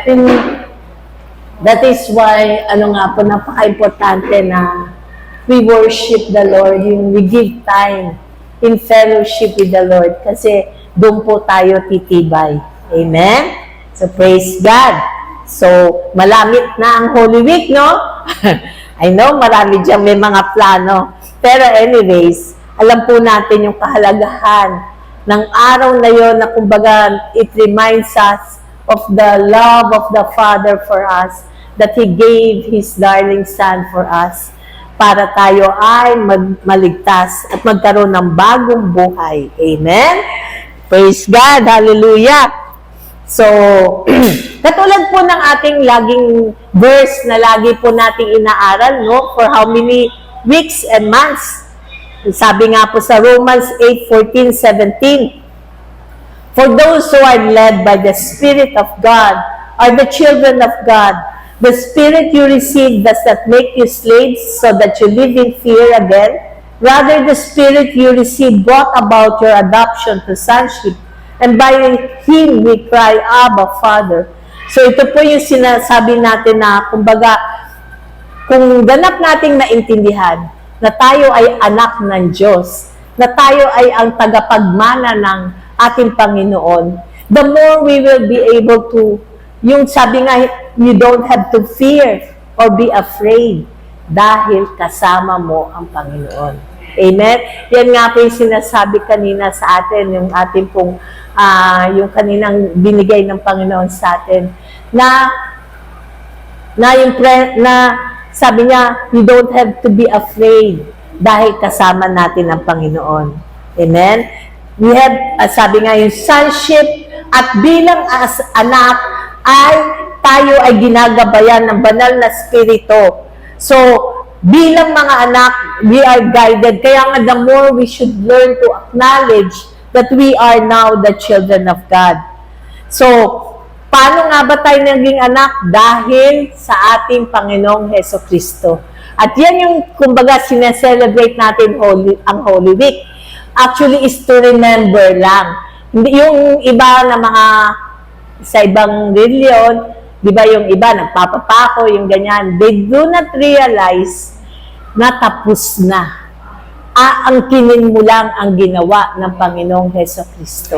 And that is why, napaka-importante na we worship the Lord, yung we give time in fellowship with the Lord kasi doon po tayo titibay. Amen? So, praise God. So, malamit na ang Holy Week, no? I know, marami dyan may mga plano. Pero anyways, alam po natin yung kahalagahan ng araw na yon na kumbaga it reminds us of the love of the Father for us, that He gave His darling Son for us para tayo ay maligtas at magkaroon ng bagong buhay. Amen? Praise God! Hallelujah! So, katulad po ng ating laging verse na lagi po nating inaaral, no? For how many weeks and months? Sabi nga po sa Romans 8:14-17, for those who are led by the Spirit of God are the children of God. The Spirit you receive does not make you slaves so that you live in fear again. Rather, the Spirit you receive brought about your adoption to sonship. And by Him we cry, Abba, Father. So ito po yung sinasabi natin na, kumbaga, kung ganap nating naintindihan na tayo ay anak ng Diyos, na tayo ay ang tagapagmana ng ating Panginoon, the more we will be able to, yung sabi nga, you don't have to fear or be afraid dahil kasama mo ang Panginoon. Amen? Yan nga po yung sinasabi kanina sa atin, yung ating pong, yung kaninang binigay ng Panginoon sa atin, na sabi niya, you don't have to be afraid dahil kasama natin ang Panginoon. Amen? We have, sabi nga yung sonship, at bilang as anak, ay tayo ay ginagabayan ng banal na spirito. So, bilang mga anak, we are guided. Kaya nga, the more we should learn to acknowledge that we are now the children of God. So, paano nga ba tayo naging anak? Dahil sa ating Panginoong Heso Kristo. At yan yung, kumbaga, sineselebrate natin ang Holy Week. Actually, is to remember lang. Hindi yung iba na mga sa ibang reliyon, di ba yung iba, nagpapapako, yung ganyan. They do not realize na tapos na. Aangkinin mo lang ang ginawa ng Panginoong Heso Kristo.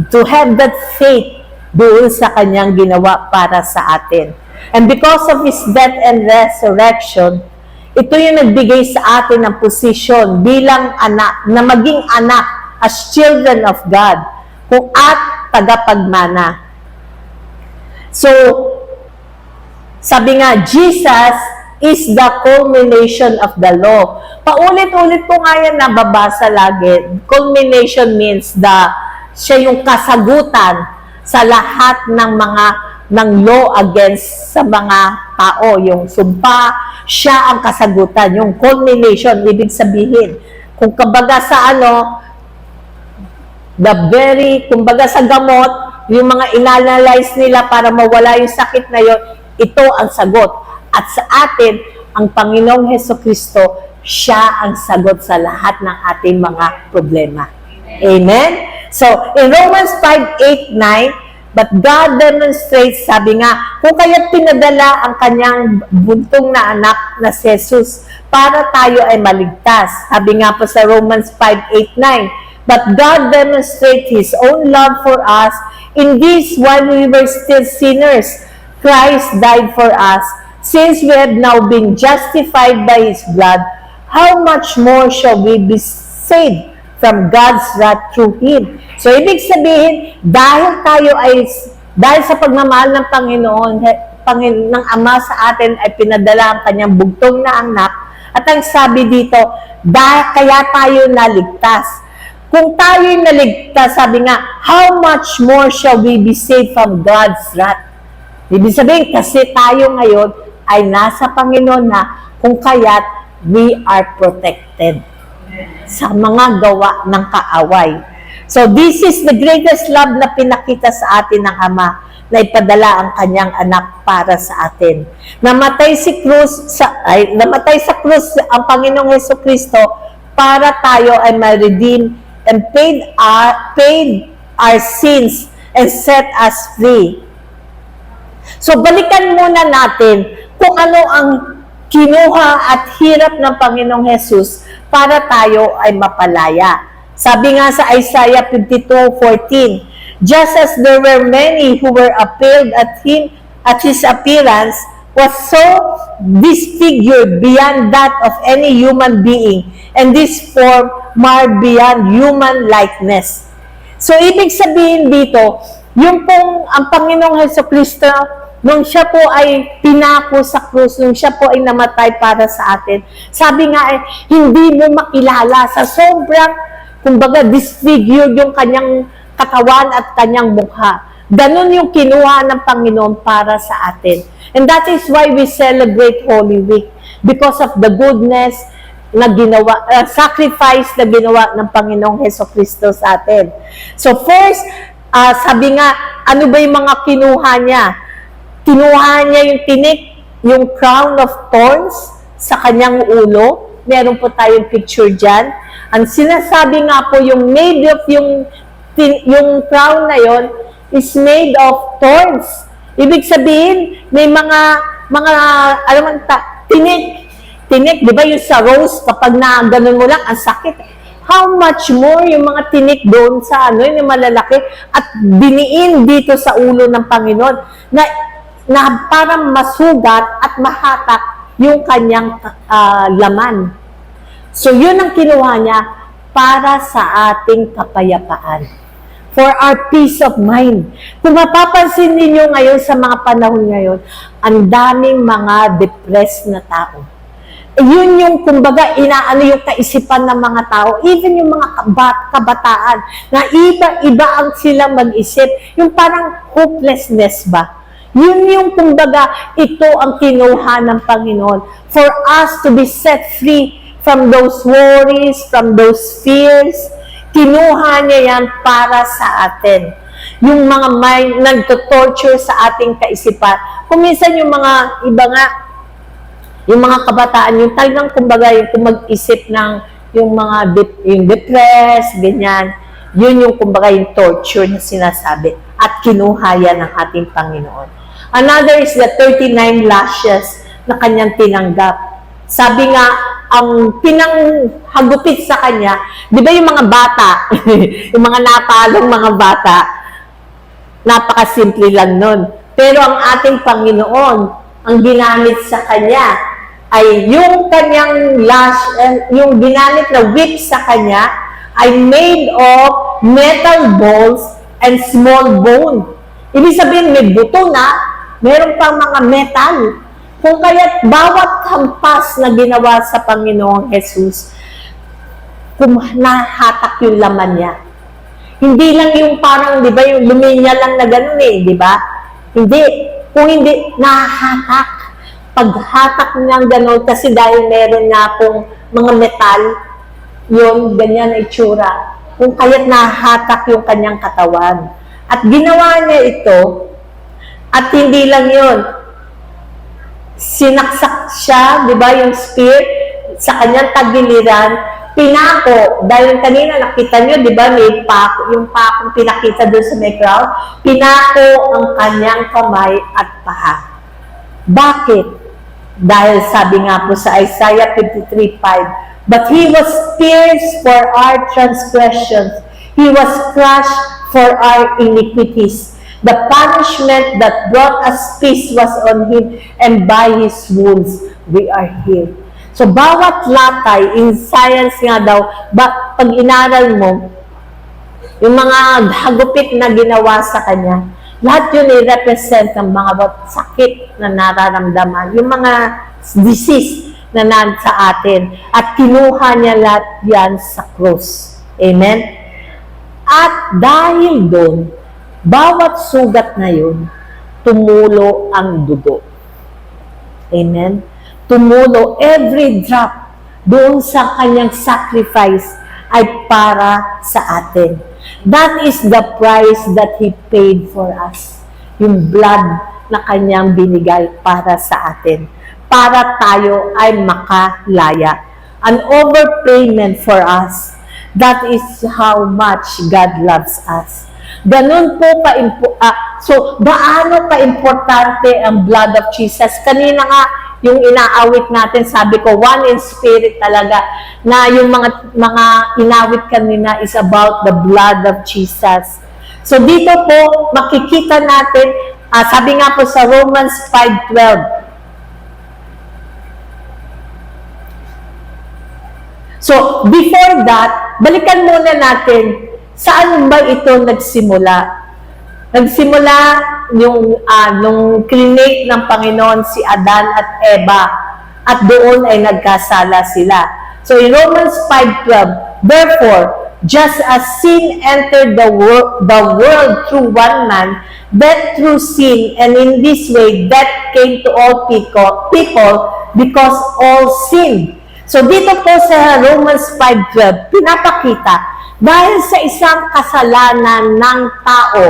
To have that faith doon sa kanyang ginawa para sa atin. And because of His death and resurrection, ito yung nagbigay sa atin ng posisyon bilang anak, na maging anak as children of God, kung at tagapagmana. So, sabi nga, Jesus is the culmination of the law. Paulit-ulit po nga yan nababasa lagi. Culmination means siya yung kasagutan sa lahat ng law against sa mga tao. Yung sumpa, siya ang kasagutan. Yung culmination, ibig sabihin. Kung kumbaga sa kumbaga sa gamot, yung mga inanalyze nila para mawala yung sakit na yon, ito ang sagot. At sa atin, ang Panginoong Hesukristo, siya ang sagot sa lahat ng ating mga problema. Amen? So, in Romans 5:8-9, but God demonstrates, sabi nga, kung kaya't pinadala ang kanyang buntong na anak na si Jesus para tayo ay maligtas. Sabi nga po sa Romans 5:8-9, but God demonstrates His own love for us in this, while we were still sinners, Christ died for us. Since we have now been justified by His blood, how much more shall we be saved from God's wrath through Him? So, ibig sabihin, dahil sa pagmamahal ng Panginoon, ng Ama sa atin ay pinadala ang kanyang bugtong na anak, at ang sabi dito, kaya tayo naligtas. Kung tayo'y naligtas, sabi nga, how much more shall we be saved from God's wrath? Ibig sabihin, kasi tayo ngayon ay nasa Panginoon na kung kaya't we are protected sa mga gawa ng kaaway. So this is the greatest love na pinakita sa atin ng Ama, na ipadala ang kanyang anak para sa atin. Namatay sa krus ang Panginoong Hesukristo para tayo ay ma-redeem and paid our sins and set us free. So, balikan muna natin kung ano ang kinuha at hirap ng Panginoong Jesus para tayo ay mapalaya. Sabi nga sa Isaiah 52:14, just as there were many who were appalled at him, at his appearance, was so disfigured beyond that of any human being, and this form marred beyond human likeness. So, ibig sabihin dito, yung pong ang Panginoong Jesucristo, nung siya po ay pinako sa krus, nung siya po ay namatay para sa atin, sabi nga hindi mo makilala sa sobrang, kumbaga, disfigured yung kanyang katawan at kanyang mukha. Ganon yung kinuha ng Panginoon para sa atin. And that is why we celebrate Holy Week, because of the goodness na ginawa, sacrifice na ginawa ng Panginoong Jesucristo sa atin. So first, sabi nga, ano ba yung mga kinuha niya? Kinuha niya yung tinik, yung crown of thorns sa kanyang ulo. Meron po tayong picture dyan. Ang sinasabi nga po, yung made of yung crown na yon is made of thorns. Ibig sabihin, may mga alam mo, tinik, di ba yung sa rose, kapag na ganun mo lang, ang sakit. How much more yung mga tinik doon sa yung malalaki at diniin dito sa ulo ng Panginoon na parang masugat at mahatak yung kanyang laman. So, yun ang kinuha niya para sa ating kapayapaan. For our peace of mind. Kung mapapansin ninyo ngayon sa mga panahon ngayon, ang daming mga depressed na tao. Yun yung, kumbaga, inaano yung kaisipan ng mga tao, even yung mga kabataan, na iba ang sila mag-isip. Yung parang hopelessness ba? Yun yung, kumbaga, ito ang kinuha ng Panginoon. For us to be set free from those worries, from those fears, kinuha niya yan para sa atin. Yung mga mind nagto-torture sa ating kaisipan. Kung minsan yung mga iba nga, yung mga kabataan, yung talagang kumbaga yung mag-isip ng yung mga yung depressed, ganyan, yun yung kumbaga yung torture na sinasabi. At kinuha yan ng ating Panginoon. Another is the 39 lashes na kanyang tinanggap. Sabi nga, ang pinanghagupit sa kanya, di ba yung mga bata, yung mga napalong mga bata, napakasimple lang nun. Pero ang ating Panginoon, ang ginamit sa kanya, ay yung kanyang yung ginamit na whip sa kanya, ay made of metal balls and small bone. Ibig sabihin, may buto na, meron pang mga metal. Kung kaya't bawat hampas na ginawa sa Panginoong Jesus, nahatak yung laman niya. Hindi lang yung parang, di ba, yung luminya lang na ganun di ba? Hindi. Kung hindi, nahatak. Paghatak niyang ganun, kasi dahil meron nga pong mga metal, yun, ganyan na itsura. Kung kaya't nahatak yung kanyang katawan. At ginawa niya ito, at hindi lang yun, sinaksak siya, di ba, yung spear sa kanyang tagiliran, pinako, dahil kanina nakita nyo, di ba, may pako, yung pakong pinakita doon sa may crowd, pinako ang kanyang kamay at paha. Bakit? Dahil sabi nga po sa Isaiah 53:5, but He was pierced for our transgressions, He was crushed for our iniquities. The punishment that brought us peace was on Him, and by His wounds we are healed. So, bawat latay, in science nga daw, pag inaral mo, yung mga hagupit na ginawa sa Kanya, lahat yun i-represent ng mga sakit na nararamdaman, yung mga disease na nasa atin, at kinuha niya lahat yan sa krus. Amen? At dahil doon, bawat sugat na yun, tumulo ang dugo. Amen? Tumulo, every drop doon sa kanyang sacrifice ay para sa atin. That is the price that He paid for us. Yung blood na kanyang binigay para sa atin. Para tayo ay makalaya. An overpayment for us. That is how much God loves us. Ganun po so gaano ka-importante ang blood of Jesus? Kanina nga, yung inaawit natin, sabi ko, one in spirit talaga, na yung mga inawit kanina is about the blood of Jesus. So dito po, makikita natin, sabi nga po sa Romans 5:12, so, before that, balikan muna natin, saan ba ito nagsimula? Nagsimula nung create ng Panginoon si Adan at Eva, at doon ay nagkasala sila. So, in Romans 5:12, therefore, just as sin entered the world through one man, death through sin, and in this way, death came to all people because all sinned. So dito po sa Romans 5:12, pinapakita, dahil sa isang kasalanan ng tao,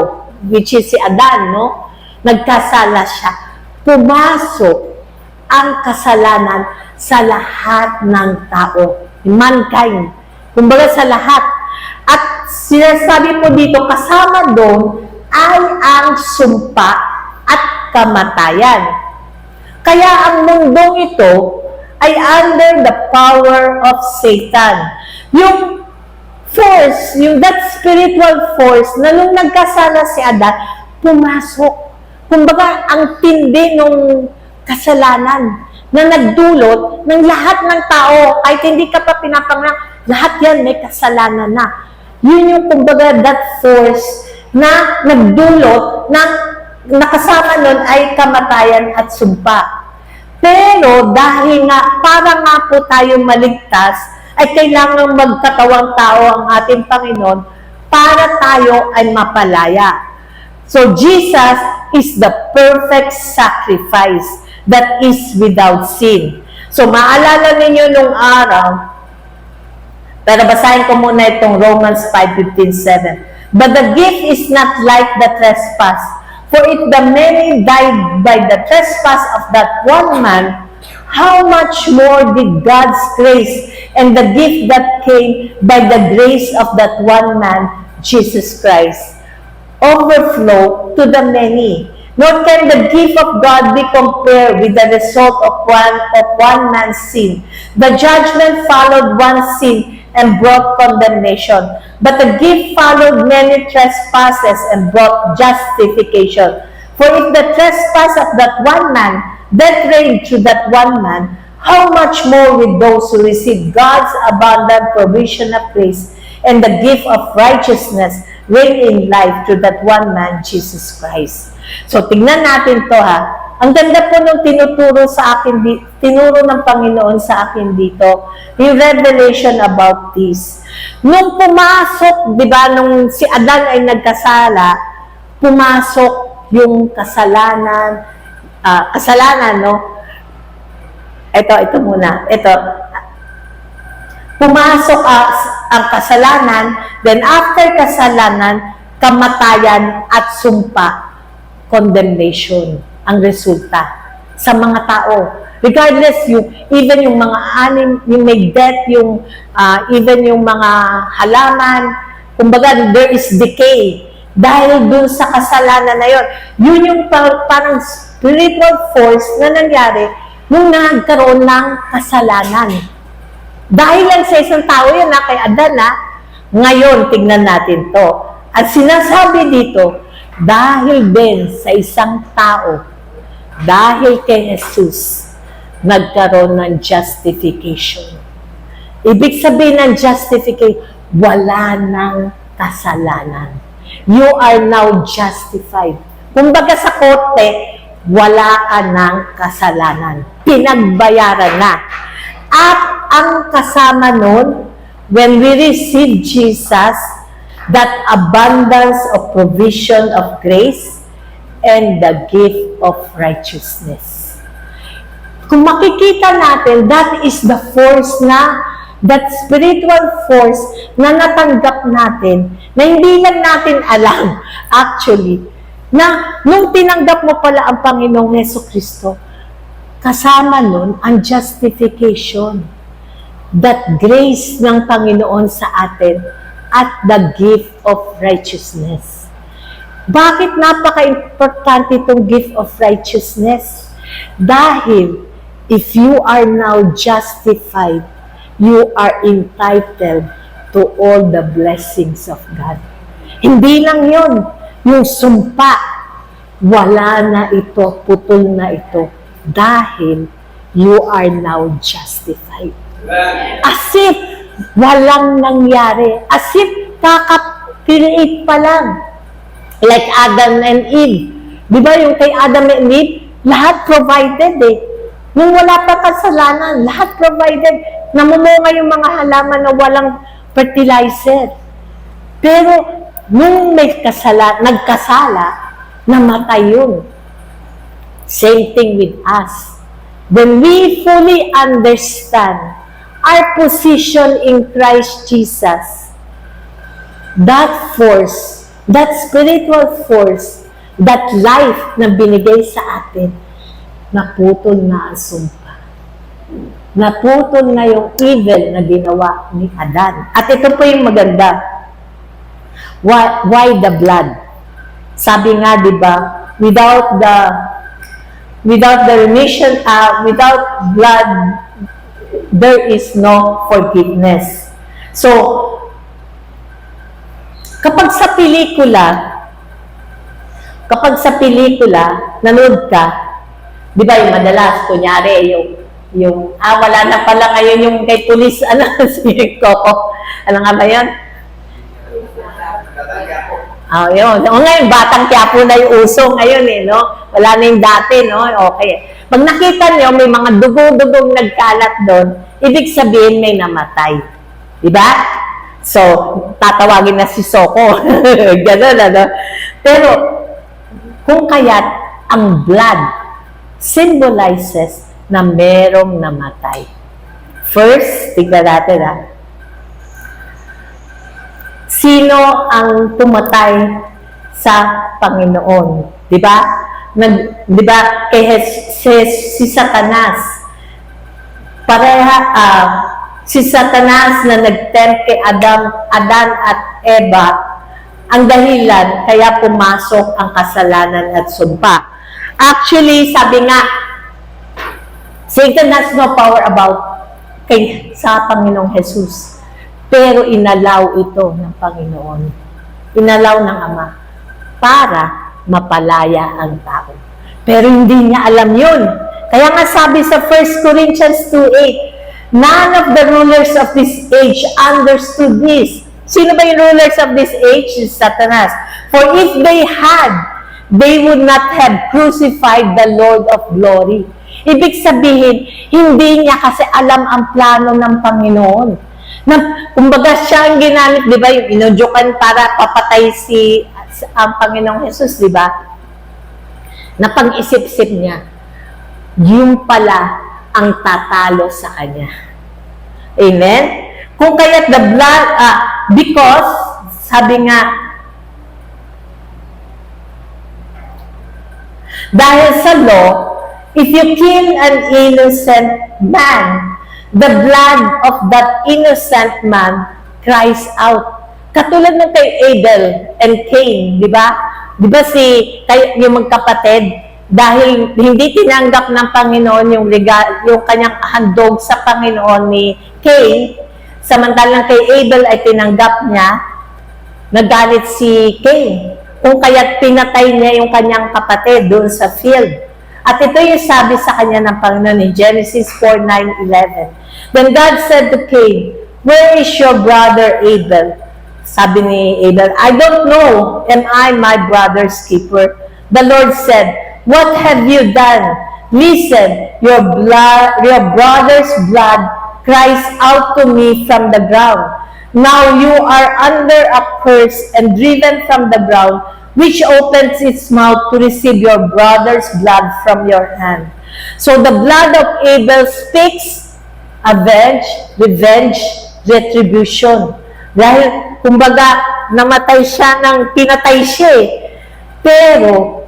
which is si Adan, no? Nagkasala siya. Pumasok ang kasalanan sa lahat ng tao. Mankind. Kumbaga sa lahat. At sinasabi po dito, kasama doon ay ang sumpa at kamatayan. Kaya ang mundong ito ay under the power of Satan. Yung force, that spiritual force, na nung nagkasala si Adan, pumasok. Kumbaga, ang tindi nung kasalanan na nagdulot ng lahat ng tao, kahit hindi ka pa pinapanganak, lahat yan may kasalanan na. Yun yung, kumbaga, that force na nagdulot ng nakasama nun ay kamatayan at sumpa. Pero dahil nga, para nga po tayo maligtas, ay kailangan magkatawang tao ang ating Panginoon para tayo ay mapalaya. So, Jesus is the perfect sacrifice that is without sin. So, maalala ninyo nung araw, pero basahin ko muna itong Romans 5:15-7. But the gift is not like the trespass. For if the many died by the trespass of that one man, how much more did God's grace and the gift that came by the grace of that one man, Jesus Christ, overflow to the many? Nor can the gift of God be compared with the result of one man's sin. The judgment followed one sin and brought condemnation. But the gift followed many trespasses and brought justification. For if the trespass of that one man, death reigned through that one man, how much more with those who receive God's abundant provision of grace and the gift of righteousness reign in life through that one man, Jesus Christ. So, tignan natin to ha. Ang ganda po nung tinuro ng Panginoon sa akin dito, yung revelation about this. Nung pumasok, di ba, nung si Adan ay nagkasala, pumasok yung kasalanan, no? Ito muna. Pumasok ang kasalanan, then after kasalanan, kamatayan at sumpa, condemnation ang resulta sa mga tao. Regardless, even yung mga yung may death, even yung mga halaman, kumbaga, there is decay. Dahil dun sa kasalanan na yun. Yun yung parang spiritual force na nangyari nung nagkaroon ng kasalanan. Dahil lang sa isang tao yun, kay Adan, ngayon, tignan natin to. At sinasabi dito, dahil din sa isang tao, dahil kay Jesus, nagkaroon ng justification. Ibig sabihin ng justification, wala ng kasalanan. You are now justified. Kumbaga sa korte, wala ka ng kasalanan. Pinagbayaran na. At ang kasama nun, when we receive Jesus, that abundance of provision of grace and the gift of righteousness. Kung makikita natin, that is the force that spiritual force na natanggap natin, na hindi lang natin alam, actually, na nung tinanggap mo pala ang Panginoong Jesucristo, kasama nun ang justification, that grace ng Panginoon sa atin, at the gift of righteousness. Bakit napaka-importante itong gift of righteousness? Dahil, if you are now justified, you are entitled to all the blessings of God. Hindi lang yun. Yung sumpa, wala na ito, putol na ito. Dahil, you are now justified. As if walang nangyari. As if kaka-create pa lang. Like Adam and Eve. Di ba yung kay Adam and Eve, lahat provided eh. Nung wala pa kasalanan, lahat provided. Namumunga yung mga halaman na walang fertilizer. Pero, nung may nagkasala, namatay yun. Same thing with us. When we fully understand our position in Christ Jesus, that force, that spiritual force, that life na binigay sa atin, naputol na ang sumpa. Naputol na yung evil na ginawa ni Adan. At ito po yung maganda. Why the blood? Sabi nga, di ba, without the remission, without blood, there is no forgiveness. So, kapag sa pelikula, nanood ka, di ba yung madalas, kunyari, wala na pala ngayon yung kay police, si Coco, ano nga ba yun? Yun. Ngayon, Batang Quiapo na yung uso ngayon no? Wala na yung dati, no? Okay. Pag nakita nyo, may mga dugo-dugong nagkalat doon, ibig sabihin may namatay. Diba? So, tatawagin na si Soko. Ganun, ano? Pero, kung kaya't ang blood symbolizes na merong namatay. First, tignan natin, sino ang pumatay sa Panginoon? Di ba? Di ba? Si Satanas. Si Satanas na nag-tempt kay Adan at Eva, ang dahilan kaya pumasok ang kasalanan at sumpa. Actually, sabi nga, Satan has no power sa Panginoong Jesus. Pero inalaw ito ng Panginoon. Inalaw ng Ama para mapalaya ang tao. Pero hindi niya alam yun. Kaya nga sabi sa 1 Corinthians 2:8, none of the rulers of this age understood this. Sino ba yung rulers of this age? Satanas. For if they had, they would not have crucified the Lord of glory. Ibig sabihin, hindi niya kasi alam ang plano ng Panginoon. Kumbaga siya ang ginamit, di ba, yung inudyukan para papatay ang Panginoong Jesus, di ba? Napag-isip-isip niya, yung pala ang tatalo sa kanya. Amen? Kung kaya't the blood, because, sabi nga, dahil sa law, if you kill an innocent man, the blood of that innocent man cries out. Katulad ng kay Abel and Cain, di ba? Di ba yung magkapatid, dahil hindi tinanggap ng Panginoon yung kanyang handog sa Panginoon ni Cain, samantalang kay Abel ay tinanggap niya, nagalit si Cain. Kung kaya't pinatay niya yung kanyang kapatid doon sa field. At ito yung sabi sa kanya ng Panginoon in Genesis 4:9-11. Then God said to Cain, where is your brother Abel? Sabi ni Abel, I don't know. Am I my brother's keeper? The Lord said, what have you done? Listen, your brother's blood cries out to me from the ground. Now you are under a curse and driven from the ground, which opens its mouth to receive your brother's blood from your hand. So the blood of Abel speaks revenge, retribution. Dahil, kumbaga, pinatay siya Pero,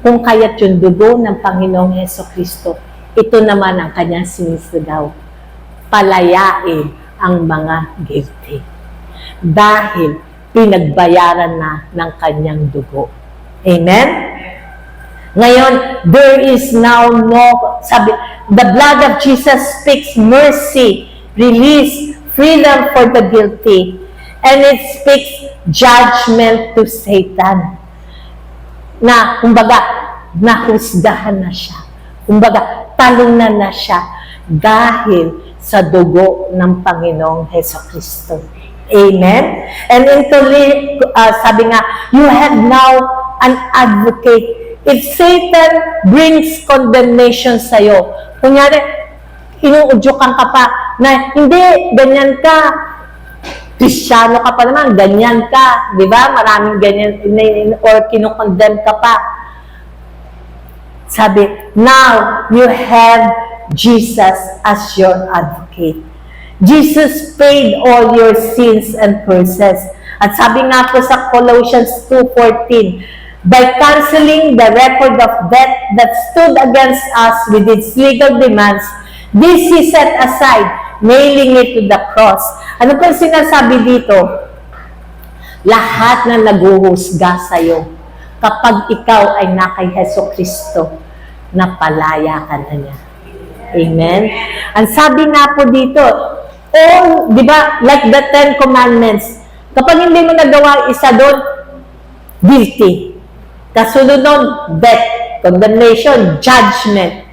kung kaya't yung dugo ng Panginoong Jesucristo, ito naman ang kanyang sinisigaw. Palayain ang mga guilty. Dahil, pinagbayaran na ng kanyang dugo. Amen? Ngayon, there is now no, sabi, the blood of Jesus speaks mercy, release, freedom for the guilty, and it speaks judgment to Satan. Na, kumbaga, nahusgahan na siya. Kumbaga, talunan na siya dahil sa dugo ng Panginoong Hesukristo. Amen? And sabi nga, you have now an advocate. If Satan brings condemnation sa'yo, kunyari, inuudyokan ka pa, na hindi, ganyan ka, Kristyano ka pa naman, ganyan ka, di ba? Maraming ganyan, or kinukondemn ka pa. Sabi, now, you have Jesus as your advocate. Jesus paid all your sins and curses. At sabi nga po sa Colossians 2:14, by canceling the record of debt that stood against us with its legal demands, this He set aside, nailing it to the cross. Ano po sinasabi dito? Lahat na naguhusga sa'yo, kapag ikaw ay na kay Hesukristo, napalaya ka na niya. Amen? Ang sabi nga po dito, all, di ba, like the 10 Commandments, kapag hindi mo nagawa isa doon, guilty. Kasunod nun, death, condemnation, judgment.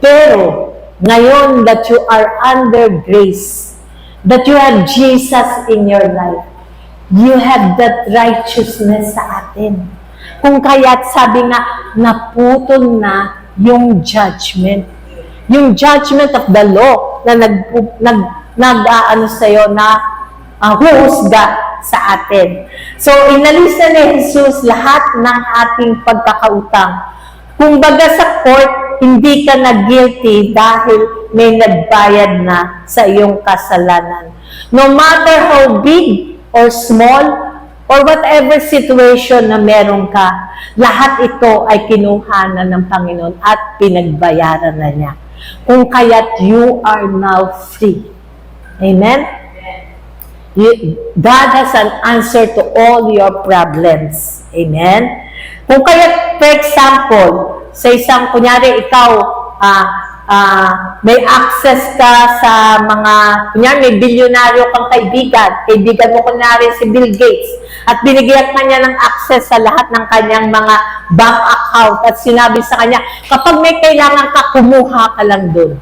Pero, ngayon that you are under grace, that you have Jesus in your life, you have that righteousness sa atin. Kung kaya't sabi nga, naputol na yung judgment. Yung judgment of the law na sa'yo, na huhusga sa atin. So, inalisa ni Jesus lahat ng ating pagkakautang. Kung baga sa court, hindi ka na guilty dahil may nagbayad na sa iyong kasalanan. No matter how big or small, or whatever situation na meron ka, lahat ito ay kinuhanan ng Panginoon at pinagbayaran na niya. Kung kaya't you are now free. Amen? God has an answer to all your problems. Amen? Kung kaya, for example, sa isang, kunyari, ikaw, may access ka sa mga, kunyari, may bilyonaryo kang kaibigan mo, kunyari, si Bill Gates, at binigyan ka niya ng access sa lahat ng kanyang mga bank account, at sinabi sa kanya, kapag may kailangan ka, kumuha ka lang dun.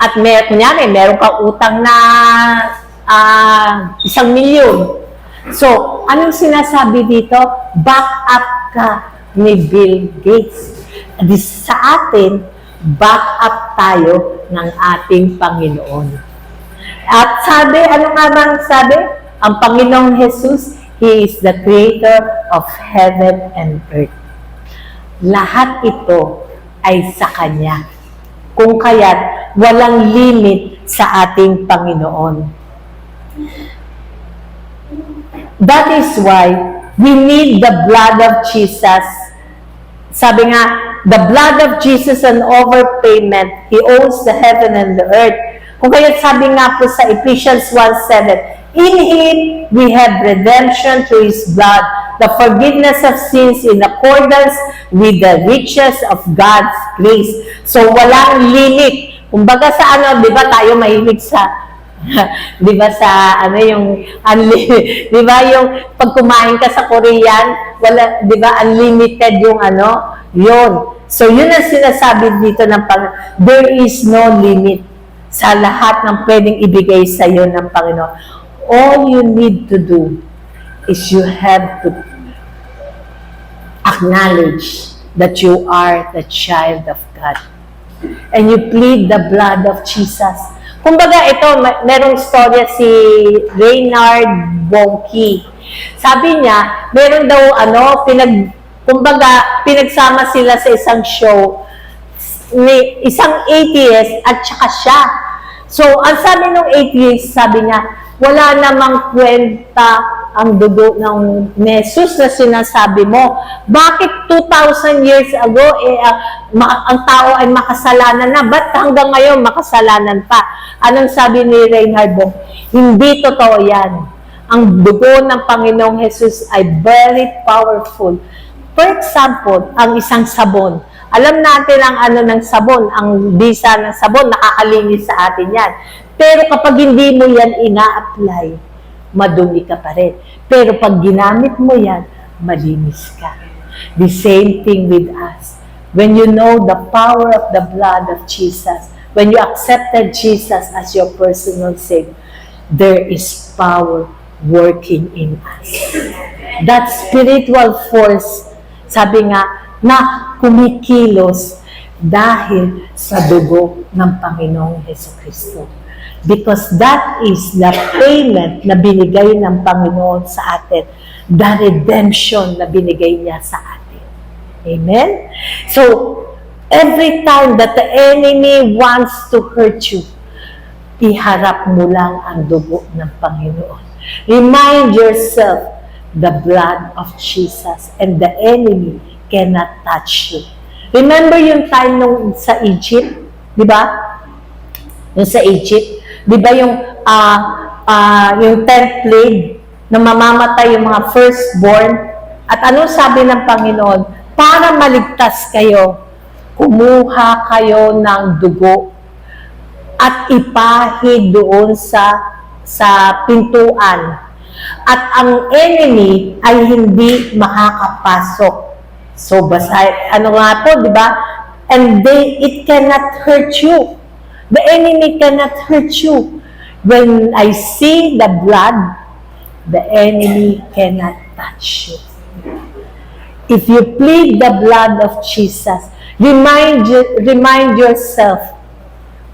At kunyari, meron kang utang na 1 milyon. So, anong sinasabi dito? Back up ka ni Bill Gates. Sa atin, back up tayo ng ating Panginoon. At sabi, ano nga bang sabi? Ang Panginoong Jesus, He is the creator of heaven and earth. Lahat ito ay sa Kanya. Kung kaya't walang limit sa ating Panginoon. That is why we need the blood of Jesus. Sabi nga, the blood of Jesus an overpayment. He owns the heaven and the earth. Kung kaya sabi nga po sa Ephesians 1:7, in Him we have redemption through His blood, the forgiveness of sins in accordance with the riches of God's grace. So walang limit. Kumbaga sa ano, di ba tayo mahilig sa di ba sa ano yung di ba yung pag kumain ka sa Korean, wala, di ba unlimited yung ano, yun. So yun ang sinasabi dito ng there is no limit sa lahat ng pwedeng ibigay sa iyo ng Panginoon. All you need to do is you have to acknowledge that you are the child of God. And you plead the blood of Jesus. Kumbaga ito, merong storya si Reinhard Bonnke. Sabi niya, meron daw kumbaga pinagsama sila sa isang show ni isang atheist at saka siya. So, ang sabi ng atheist, sabi niya, wala namang kwenta ang dugo ng Jesus na sinasabi mo. Bakit 2,000 years ago, ang tao ay makasalanan na? Ba't hanggang ngayon makasalanan pa? Anong sabi ni Reinhard Bonnke? Hindi totoo yan. Ang dugo ng Panginoong Jesus ay very powerful For example, ang isang sabon. Alam natin ang ano ng sabon, ang bisa ng sabon, nakakalinis sa atin yan. Pero kapag hindi mo yan ina-apply, madumi ka pa rin. Pero pag ginamit mo yan, malinis ka. The same thing with us. When you know the power of the blood of Jesus, when you accepted Jesus as your personal Savior, there is power working in us. That spiritual force, sabi nga, na kumikilos dahil sa dugo ng Panginoong Jesucristo. Because that is the payment na binigay ng Panginoon sa atin. The redemption na binigay niya sa atin. Amen? So, every time that the enemy wants to hurt you, iharap mo lang ang dugo ng Panginoon. Remind yourself the blood of Jesus and the enemy cannot touch you. Remember yung time nung sa Egypt? Di ba? Yung sa Egypt? Di ba yung 10th plague na mamamatay yung mga firstborn? At anong sabi ng Panginoon? Para maligtas kayo, kumuha kayo ng dugo at ipahid doon sa pintuan. At ang enemy ay hindi makakapasok. So, ano nga po, di ba? And it cannot hurt you. The enemy cannot hurt you. When I see the blood, the enemy cannot touch you. If you plead the blood of Jesus, remind yourself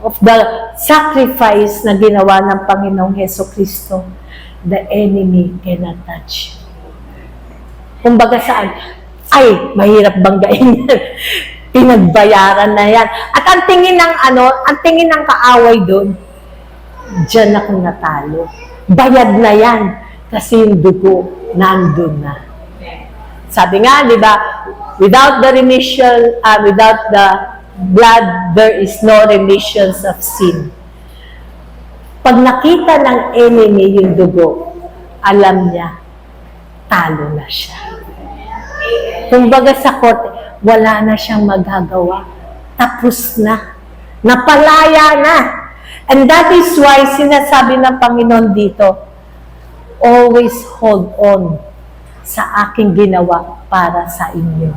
of the sacrifice na ginawa ng Panginoong Jesucristo. The enemy cannot touch you. Kumbaga saan? Ay, mahirap banggain yan. Pinagbayaran na yan. At ang tingin ng kaaway doon, diyan ako natalo. Bayad na yan. Kasi yung dugo, nandun na. Sabi nga, di ba, without the blood, there is no remissions of sin. Pag nakita ng enemy yung dugo, alam niya, talo na siya. Kumbaga sa korte, wala na siyang magagawa. Tapos na. Napalaya na. And that is why sinasabi ng Panginoon dito, always hold on sa aking ginawa para sa inyo.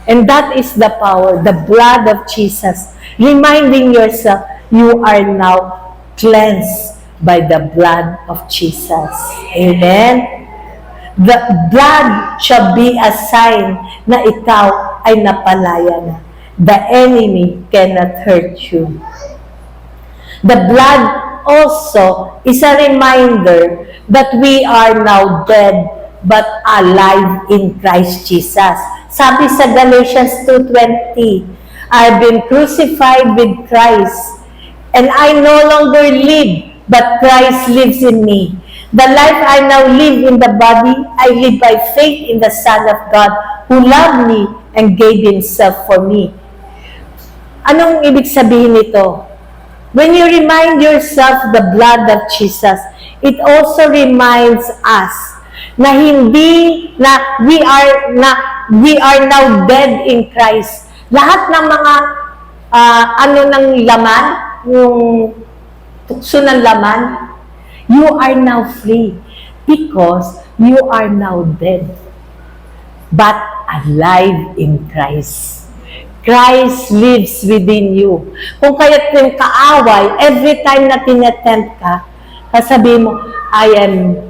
And that is the power, the blood of Jesus. Reminding yourself, you are now cleansed by the blood of Jesus. Amen? The blood shall be a sign na ikaw ay napalaya na. The enemy cannot hurt you. The blood also is a reminder that we are now dead but alive in Christ Jesus. Sabi sa Galatians 2:20, I've been crucified with Christ, and I no longer live, but Christ lives in me. The life I now live in the body, I live by faith in the Son of God, who loved me and gave Himself for me. Anong ibig sabihin nito? When you remind yourself the blood of Jesus, it also reminds us na we are now dead in Christ. Lahat ng mga ng laman, yung tukso ng laman, you are now free because you are now dead but alive in Christ. Christ lives within you. Kung kaya't yung kaaway, every time na tinetempt ka, sasabihin mo, I'm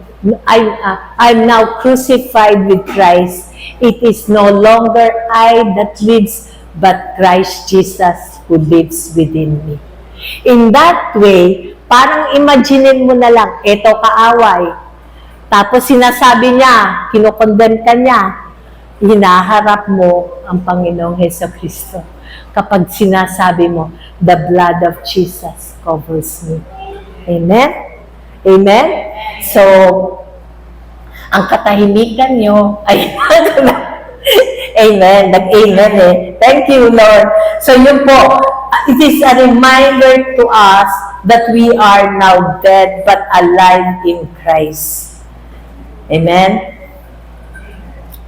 now crucified with Christ. It is no longer I that lives, but Christ Jesus who lives within me. In that way, parang imaginin mo na lang, eto kaaway. Tapos sinasabi niya, kinokondemn ka niya, hinaharap mo ang Panginoong Jesucristo. Kapag sinasabi mo, the blood of Jesus covers me. Amen? Amen? So, ang katahimikan nyo ay Amen. Nag-amen eh. Thank you, Lord. So, yun po. It is a reminder to us that we are now dead but alive in Christ. Amen?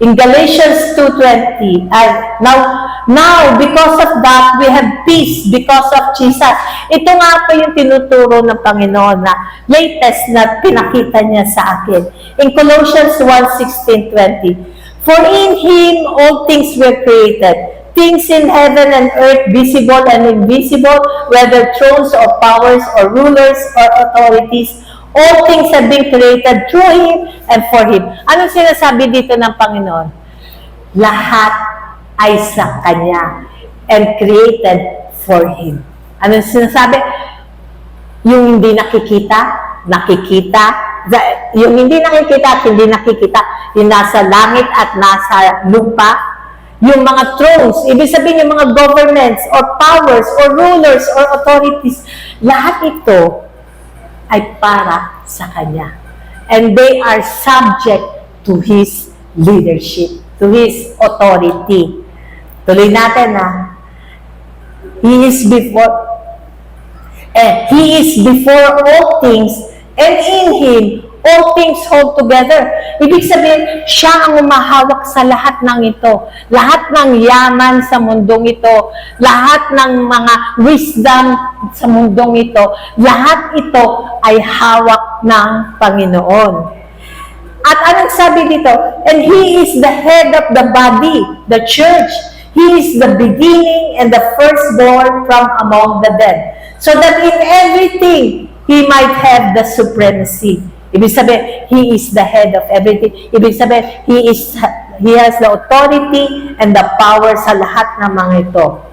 In Galatians 2:20, now, because of that, we have peace because of Jesus. Ito nga po yung tinuturo ng Panginoon na latest na pinakita niya sa akin. In Colossians 1:16-20, for in Him all things were created, things in heaven and earth, visible and invisible, whether thrones or powers or rulers or authorities, all things have been created through Him and for Him. Anong sinasabi dito ng Panginoon? Lahat ay sa Kanya and created for Him. Anong sinasabi? Yung hindi nakikita, nakikita. Yung hindi nakikita at hindi nakikita, yung nasa langit at nasa lupa, yung mga thrones, ibig sabihin yung mga governments or powers or rulers or authorities, lahat ito ay para sa Kanya. And they are subject to His leadership, to His authority. Tuloy natin He is before all things, and in Him, all things hold together. Ibig sabihin, siya ang umahawak sa lahat ng ito. Lahat ng yaman sa mundong ito, lahat ng mga wisdom sa mundong ito, lahat ito ay hawak ng Panginoon. At anong sabi dito? And He is the head of the body, the church. He is the beginning and the firstborn from among the dead, so that in everything He might have the supremacy. Ibig sabihin, He is the head of everything. Ibig sabihin, He has the authority and the power sa lahat ng mga ito.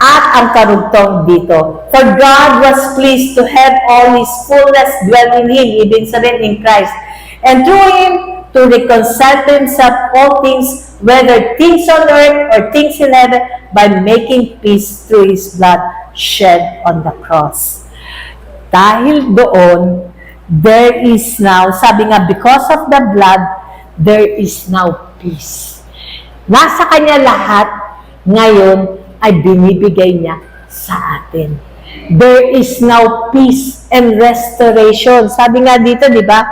At ang karugtong dito, for God was pleased to have all His fullness dwell in Him, ibig sabihin in Christ, and through Him to reconcile to Himself all things, whether things on earth or things in heaven, by making peace through His blood shed on the cross. Dahil doon, there is now, sabi nga, because of the blood, there is now peace. Nasa Kanya lahat, ngayon ay binibigay niya sa atin. There is now peace and restoration. Sabi nga dito, di ba?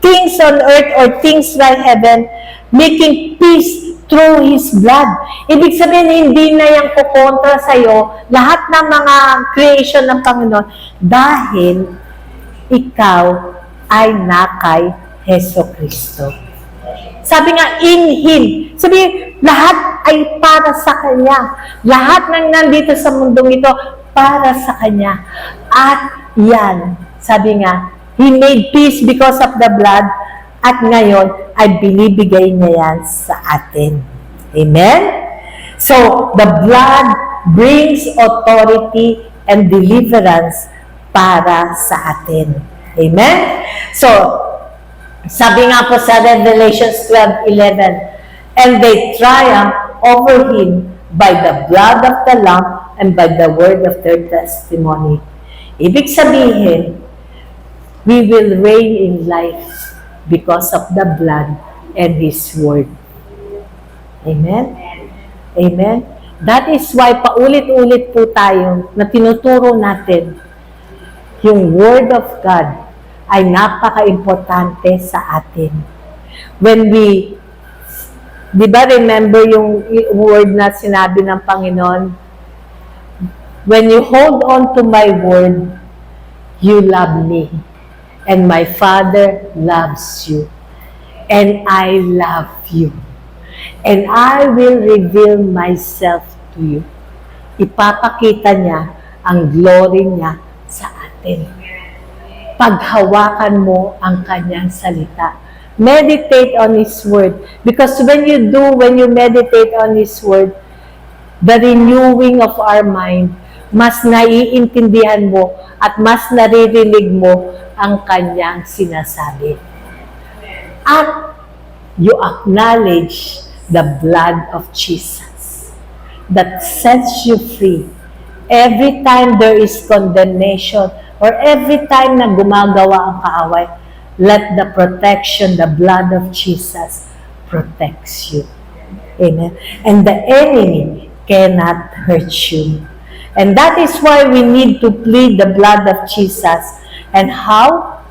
Things on earth or things like heaven, making peace through His blood. Ibig sabihin, hindi na yung kukontra sa'yo lahat ng mga creation ng Panginoon dahil ikaw ay nakay Heso Kristo. Sabi nga, in Him. Sabi, lahat ay para sa Kanya. Lahat ng nandito sa mundong ito, para sa Kanya. At yan, sabi nga, He made peace because of the blood, at ngayon ay binibigay niya yan sa atin. Amen? So, the blood brings authority and deliverance para sa atin. Amen? So, sabi nga po sa Revelations 12:11, and they triumph over Him by the blood of the Lamb and by the word of their testimony. Ibig sabihin, we will reign in life because of the blood and His word. Amen? Amen? That is why paulit-ulit po tayo na tinuturo natin yung Word of God ay napaka-importante sa atin. When we, di ba remember yung word na sinabi ng Panginoon? When you hold on to my word, you love me. And my Father loves you. And I love you. And I will reveal myself to you. Ipapakita niya ang glory niya sa atin. Paghawakan mo ang kanyang salita. Meditate on His word. Because when you meditate on His word, the renewing of our mind, mas naiintindihan mo at mas naririnig mo ang kanyang sinasabi. At you acknowledge the blood of Jesus that sets you free. Every time there is condemnation or every time na gumagawa ang kaaway, let the protection, the blood of Jesus protects you. Amen. And the enemy cannot hurt you. And that is why we need to plead the blood of Jesus. And how?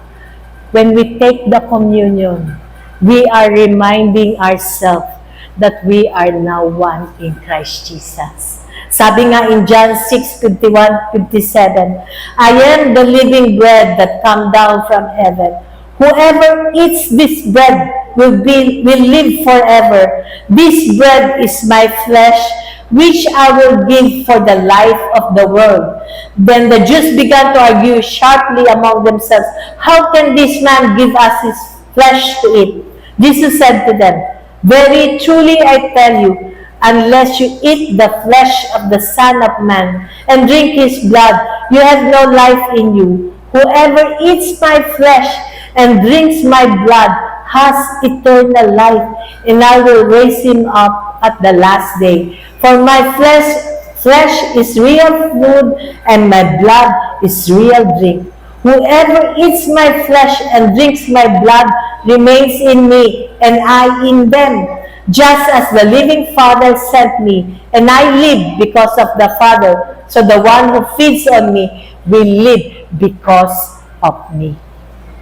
When we take the communion, we are reminding ourselves that we are now one in Christ Jesus. Sabi nga in John 6:51-57, I am the living bread that come down from heaven. Whoever eats this bread will live forever. This bread is my flesh, which I will give for the life of the world. Then the Jews began to argue sharply among themselves, how can this man give us his flesh to eat? Jesus said to them, very truly I tell you, unless you eat the flesh of the Son of Man and drink his blood, you have no life in you. Whoever eats my flesh and drinks my blood has eternal life, and I will raise him up at the last day. For my flesh is real food, and my blood is real drink. Whoever eats my flesh and drinks my blood remains in me, and I in them. Just as the living Father sent me, and I live because of the Father, so the one who feeds on me will live because of me.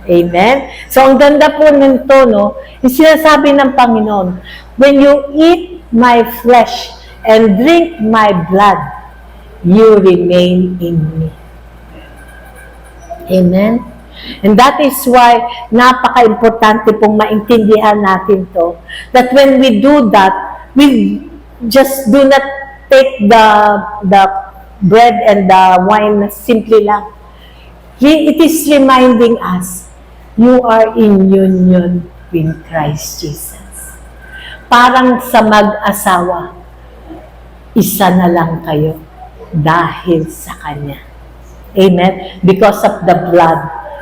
Amen? So, ang ganda po nito, no? Yung sinasabi ng Panginoon, when you eat my flesh and drink my blood, you remain in me. Amen? And that is why napaka-importante pong maintindihan natin to, that when we do that, we just do not take the bread and the wine simply lang. It is reminding us, you are in union with Christ Jesus. Parang sa mag-asawa, isa na lang kayo dahil sa Kanya. Amen? Because of the blood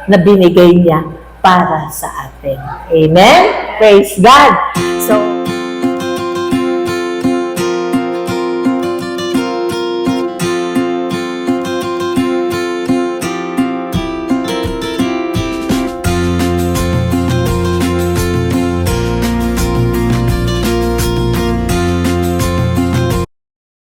na binigay niya para sa atin. Amen? Praise God! So,